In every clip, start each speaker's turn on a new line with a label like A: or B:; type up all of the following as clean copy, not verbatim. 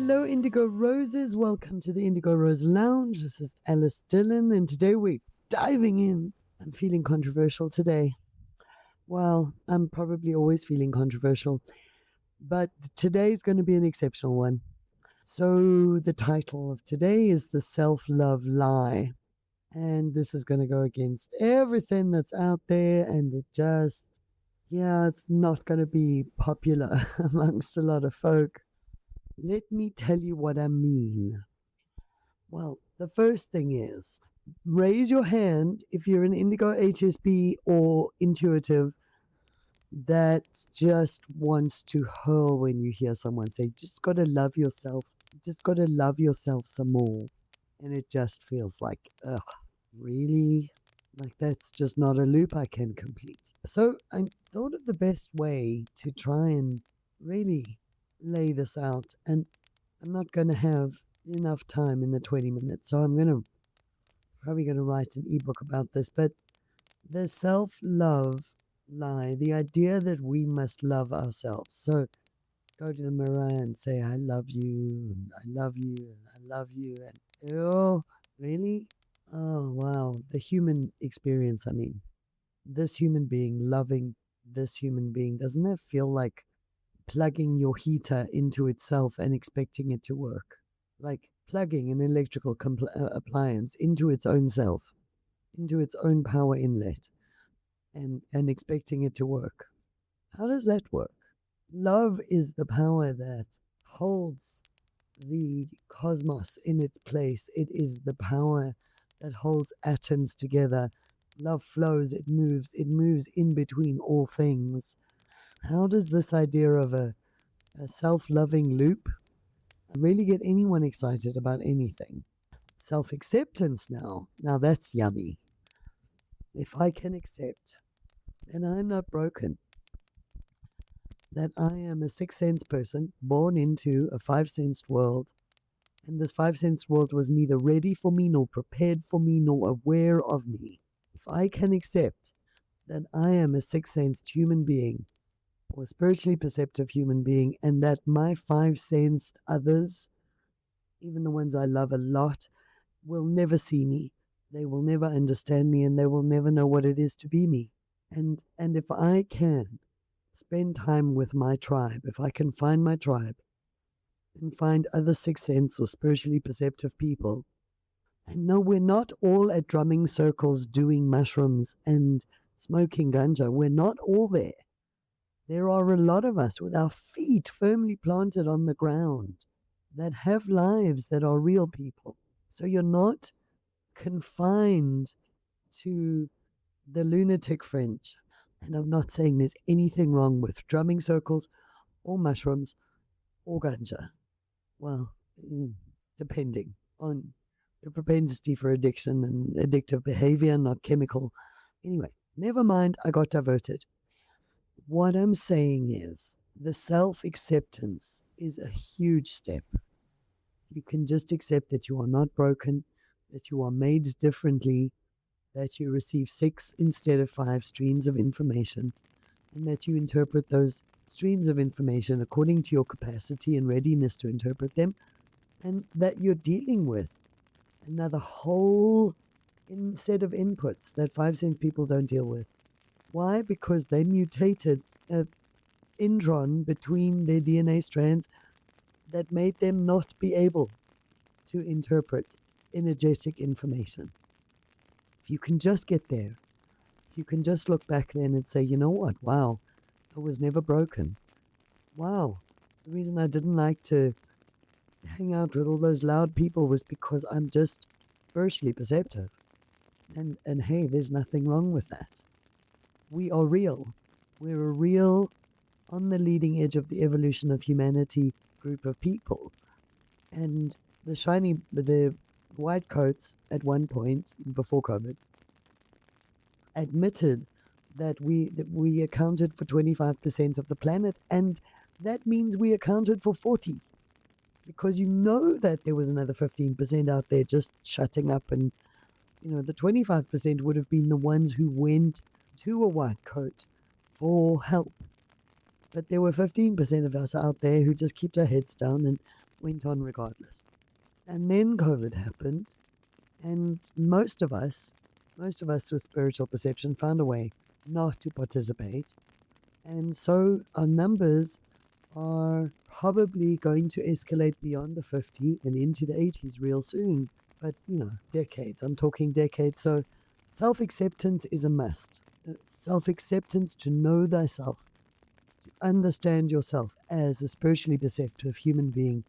A: Hello, Indigo Roses. Welcome to the Indigo Rose Lounge. This is Alyce Dylan, and today we're diving in. I'm feeling controversial today. Well, I'm probably always feeling controversial, but today's going to be an exceptional one. So, the title of today is The Self Love Lie. And this is going to go against everything that's out there, and it's not going to be popular amongst a lot of folk. Let me tell you what I mean. Well, the first thing is raise your hand if you're an Indigo HSP or intuitive that just wants to hurl when you hear someone say, just got to love yourself. Just got to love yourself some more. And it just feels like, ugh, really? Like that's just not a loop I can complete. So I thought of the best way to try and really lay this out. And I'm not going to have enough time in the 20 minutes, so I'm probably going to write an ebook about this. But the self-love lie, the idea that we must love ourselves. So go to the mirror and say, I love you, and I love you, and I love you. And oh, really? Oh, wow. The human experience, I mean, this human being loving this human being, doesn't it feel like plugging your heater into itself and expecting it to work? Like plugging an electrical appliance into its own self, into its own power inlet, and expecting it to work. How does that work? Love is the power that holds the cosmos in its place. It is the power that holds atoms together. Love flows, it moves in between all things. How does this idea of a self-loving loop really get anyone excited about anything? Self-acceptance now that's yummy. If I can accept, then I'm not broken, that I am a sixth sense person born into a five sensed world, and this five sensed world was neither ready for me, nor prepared for me, nor aware of me. If I can accept that I am a sixth sensed human being, or spiritually perceptive human being, and that my five sensed others, even the ones I love a lot, will never see me, they will never understand me, and they will never know what it is to be me. And if I can spend time with my tribe, if I can find my tribe and find other sixth sense or spiritually perceptive people, and no, we're not all at drumming circles doing mushrooms and smoking ganja. We're not all there. There are a lot of us with our feet firmly planted on the ground that have lives that are real people. So you're not confined to the lunatic fringe. And I'm not saying there's anything wrong with drumming circles or mushrooms or ganja. Well, depending on the propensity for addiction and addictive behavior, not chemical. Anyway, never mind, I got diverted. What I'm saying is the self-acceptance is a huge step. You can just accept that you are not broken, that you are made differently, that you receive 6 instead of 5 streams of information, and that you interpret those streams of information according to your capacity and readiness to interpret them, and that you're dealing with another whole set of inputs that 5 sense people don't deal with. Why? Because they mutated an intron between their DNA strands that made them not be able to interpret energetic information. If you can just get there, if you can just look back then and say, you know what, wow, I was never broken. Wow, the reason I didn't like to hang out with all those loud people was because I'm just spiritually perceptive. And hey, there's nothing wrong with that. We are real. We're a real, on the leading edge of the evolution of humanity group of people. And the white coats at one point before COVID admitted that we accounted for 25% of the planet, and that means we accounted for 40, because you know that there was another 15% out there just shutting up, and the 25% would have been the ones who went to a white coat for help. But there were 15% of us out there who just kept our heads down, and went on regardless. And then COVID happened, and most of us with spiritual perception found a way not to participate. And so our numbers are probably going to escalate beyond the 50 and into the 80s real soon. But, decades. I'm talking decades. So self acceptance is a must. Self acceptance to know thyself, to understand yourself as a spiritually perceptive human being.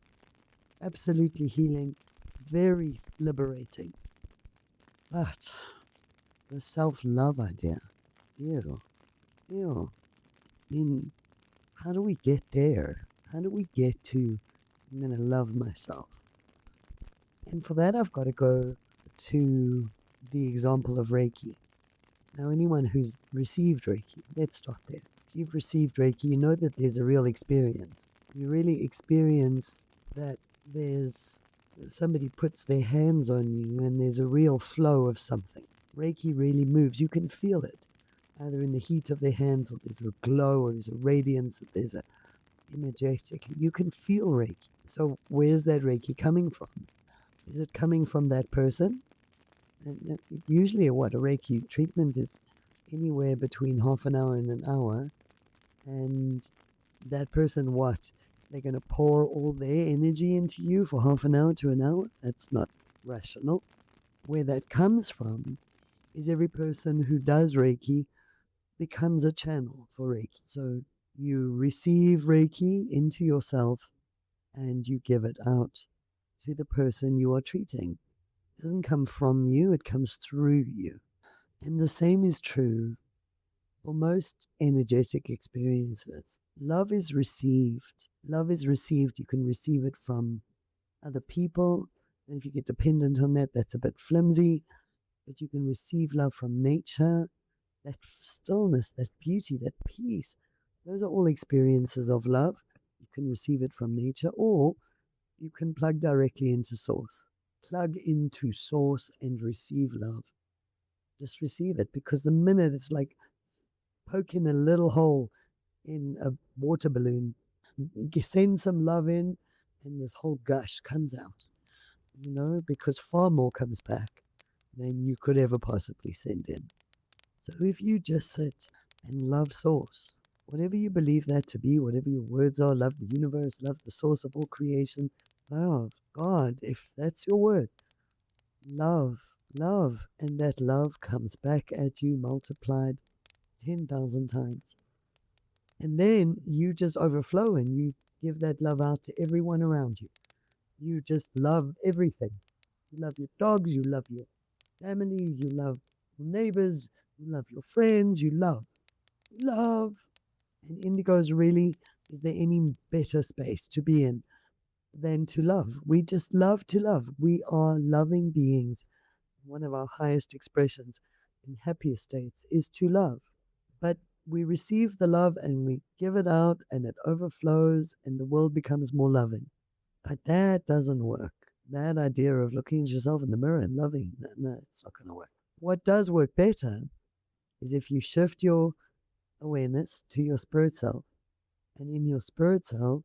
A: Absolutely healing, very liberating. But the self love idea, ew, ew. I mean, how do we get there? How do we get to, I'm going to love myself? And for that, I've got to go to the example of Reiki. Now, anyone who's received Reiki, let's start there. If you've received Reiki, you know that there's a real experience. You really experience that there's somebody puts their hands on you and there's a real flow of something. Reiki really moves. You can feel it, either in the heat of their hands, or there's a glow, or there's a radiance, or there's a energetic. You can feel Reiki. So where's that Reiki coming from? Is it coming from that person? And usually what a Reiki treatment is anywhere between half an hour and an hour. And that person, what? They're going to pour all their energy into you for half an hour to an hour? That's not rational. Where that comes from is every person who does Reiki becomes a channel for Reiki. So you receive Reiki into yourself and you give it out to the person you are treating. It doesn't come from you, it comes through you. And the same is true for most energetic experiences. Love is received. Love is received. You can receive it from other people. And if you get dependent on that, that's a bit flimsy. But you can receive love from nature, that stillness, that beauty, that peace. Those are all experiences of love. You can receive it from nature, or you can plug directly into source. Plug into source and receive love. Just receive it, because the minute it's like poking a little hole in a water balloon, send some love in, and this whole gush comes out, because far more comes back than you could ever possibly send in. So if you just sit and love source, whatever you believe that to be, whatever your words are, love the universe, love the source of all creation, love God, if that's your word, love, love, and that love comes back at you multiplied 10,000 times. And then you just overflow and you give that love out to everyone around you. You just love everything. You love your dogs, you love your family, you love your neighbors, you love your friends, you love. And Indigos really, is there any better space to be in than to love? We just love to love. We are loving beings. One of our highest expressions in happiest states is to love. But we receive the love and we give it out and it overflows and the world becomes more loving. But that doesn't work. That idea of looking at yourself in the mirror and loving, no, it's not going to work. What does work better is if you shift your awareness to your spirit self. And in your spirit self,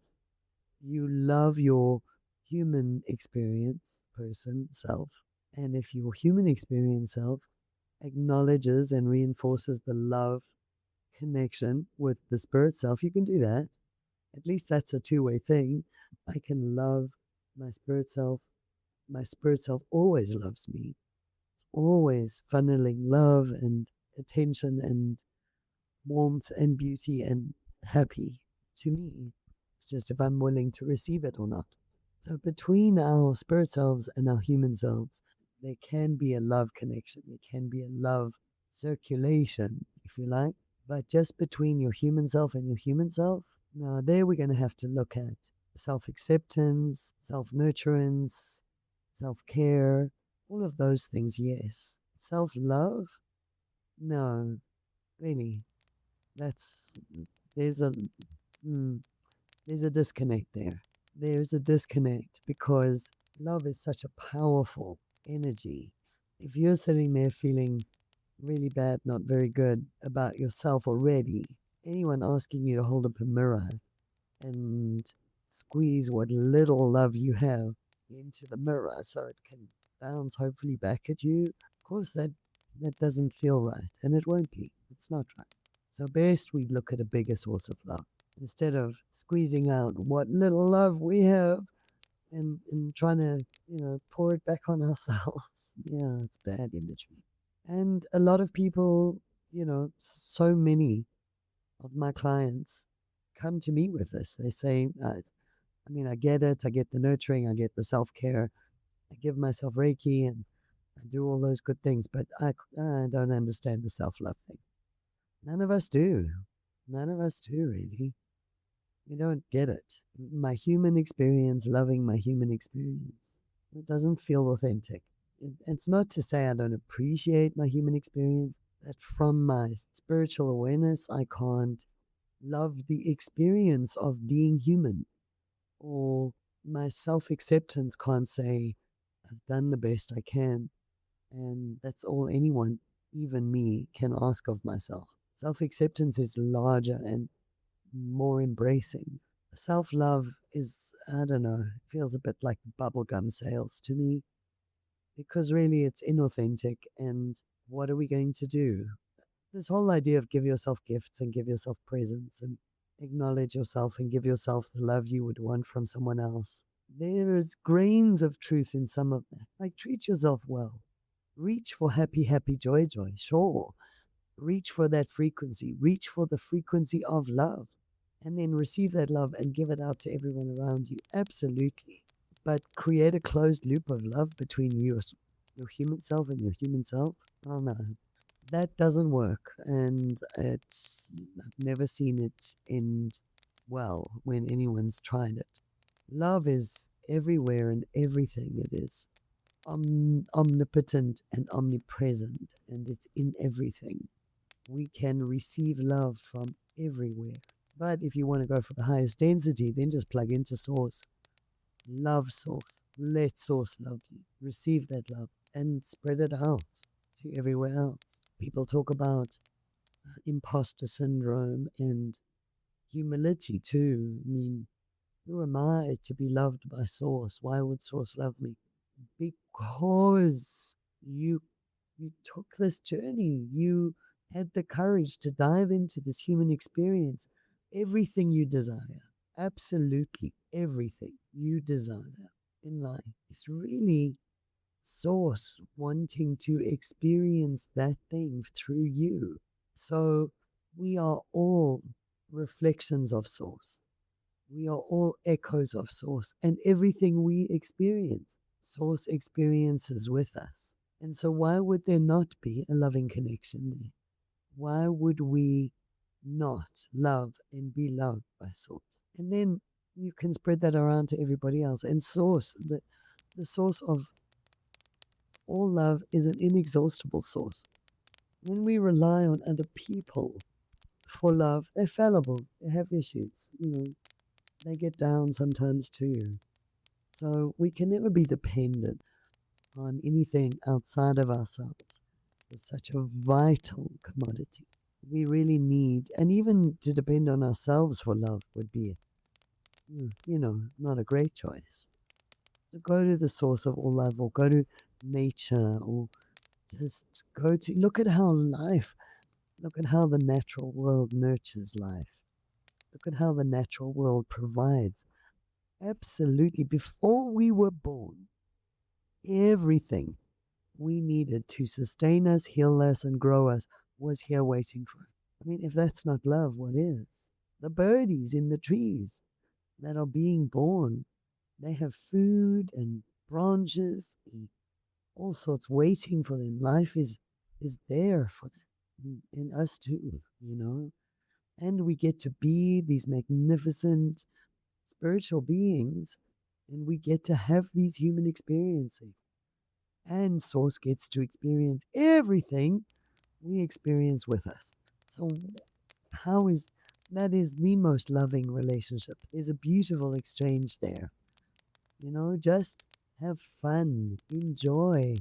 A: you love your human experience, person, self. And if your human experience self acknowledges and reinforces the love connection with the spirit self, you can do that. At least that's a two-way thing. I can love my spirit self. My spirit self always loves me. It's always funneling love and attention and warmth and beauty and happy to me. It's just if I'm willing to receive it or not. So between our spirit selves and our human selves, there can be a love connection. There can be a love circulation, if you like. But just between your human self and your human self, now there we're going to have to look at self-acceptance, self-nurturance, self-care, all of those things, yes. Self-love? No, really. That's there's a there's a disconnect there. There's a disconnect because love is such a powerful energy. If you're sitting there feeling really bad, not very good about yourself already, anyone asking you to hold up a mirror and squeeze what little love you have into the mirror so it can bounce hopefully back at you. Of course, that doesn't feel right, and it won't be. It's not right. So best we look at a bigger source of love instead of squeezing out what little love we have and trying to, pour it back on ourselves. Yeah, it's bad imagery. And a lot of people, so many of my clients come to me with this. They say, I mean, I get it. I get the nurturing. I get the self care. I give myself Reiki and I do all those good things, but I don't understand the self love thing. None of us do. None of us do, really. We don't get it. My human experience, loving my human experience, it doesn't feel authentic. It's not to say I don't appreciate my human experience, that from my spiritual awareness, I can't love the experience of being human, or my self acceptance can't say, I've done the best I can, and that's all anyone, even me, can ask of myself. Self acceptance is larger and more embracing. Self love is, I don't know, feels a bit like bubblegum sales to me because really it's inauthentic. And what are we going to do? This whole idea of give yourself gifts and give yourself presents and acknowledge yourself and give yourself the love you would want from someone else. There is grains of truth in some of that. Like, treat yourself well. Reach for happy, happy, joy, joy. Sure. Reach for that frequency. Reach for the frequency of love. And then receive that love and give it out to everyone around you. Absolutely. But create a closed loop of love between you, your human self and your human self. Oh no, that doesn't work. And I've never seen it end well when anyone's tried it. Love is everywhere and everything. It is omnipotent and omnipresent, and it's in everything. We can receive love from everywhere. But if you want to go for the highest density, then just plug into source. Love source. Let source love you. Receive that love and spread it out to everywhere else. People talk about imposter syndrome and humility too. I mean, who am I to be loved by source? Why would source love me? Because you took this journey. You had the courage to dive into this human experience. Everything you desire, absolutely everything you desire in life is really source wanting to experience that thing through you. So we are all reflections of source. We are all echoes of source, and everything we experience, source experiences with us. And so, why would there not be a loving connection there? Why would we not love and be loved by source? And then you can spread that around to everybody else. And source, the source of all love, is an inexhaustible source. When we rely on other people for love, they're fallible, they have issues, they get down sometimes too. So we can never be dependent on anything outside of ourselves. It's such a vital commodity. We really need, and even to depend on ourselves for love would be, not a great choice. So go to the source of all love, or go to nature, or just look at look at how the natural world nurtures life. Look at how the natural world provides. Absolutely. Before we were born, everything we needed to sustain us, heal us, and grow us was here waiting for us. I mean, if that's not love, what is? The birdies in the trees that are being born, they have food and branches and all sorts waiting for them. Life is there for them, and us too. And we get to be these magnificent spiritual beings, and we get to have these human experiences. And Source gets to experience everything we experience with us. So, how is that is the most loving relationship? There's a beautiful exchange there. Just have fun, enjoy,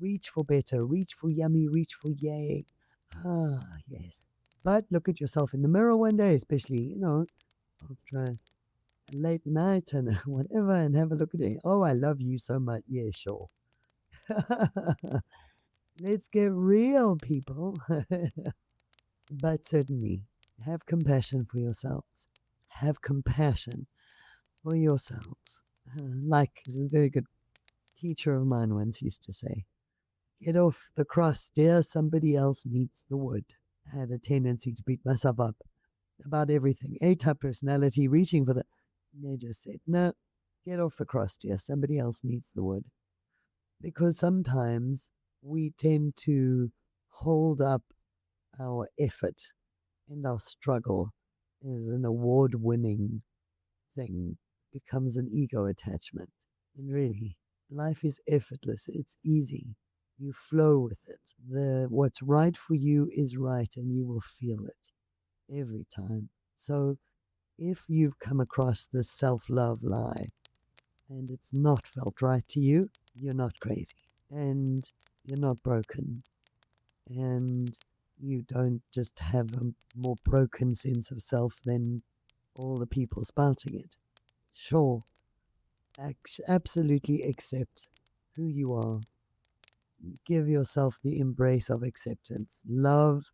A: reach for better, reach for yummy, reach for yay. Ah, yes. But look at yourself in the mirror one day, especially, after late night and whatever and have a look at it. Oh, I love you so much. Yeah, sure. Let's get real, people. But certainly, have compassion for yourselves. Have compassion for yourselves. Like a very good teacher of mine once used to say, get off the cross, dear. Somebody else needs the wood. I had a tendency to beat myself up about everything. A-type personality, reaching for the. They just said, no, get off the cross, dear. Somebody else needs the wood. Because sometimes we tend to hold up our effort and our struggle as an award winning thing, becomes an ego attachment. And really, life is effortless, it's easy. You flow with it. What's right for you is right, and you will feel it every time. So if you've come across this self love lie and it's not felt right to you, you're not crazy and you're not broken and you don't just have a more broken sense of self than all the people spouting it. Sure, absolutely accept who you are. Give yourself the embrace of acceptance. Love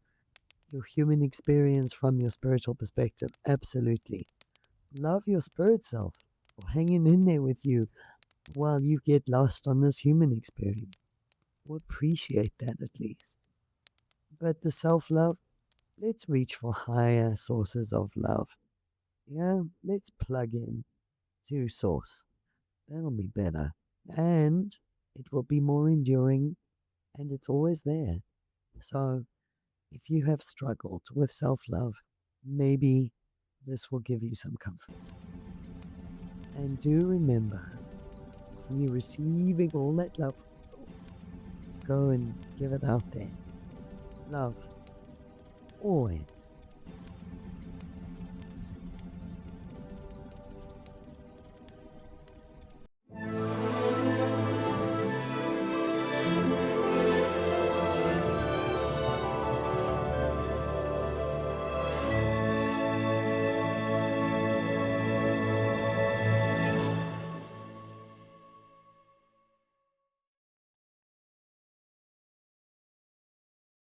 A: your human experience from your spiritual perspective. Absolutely. Love your spirit self for hanging in there with you while you get lost on this human experience. We'll appreciate that at least. But the self love, let's reach for higher sources of love. Yeah, let's plug in to source. That'll be better. And it will be more enduring and it's always there. So if you have struggled with self love, maybe this will give you some comfort. And do remember, when you're receiving all that love from source, go and give it out there. Love always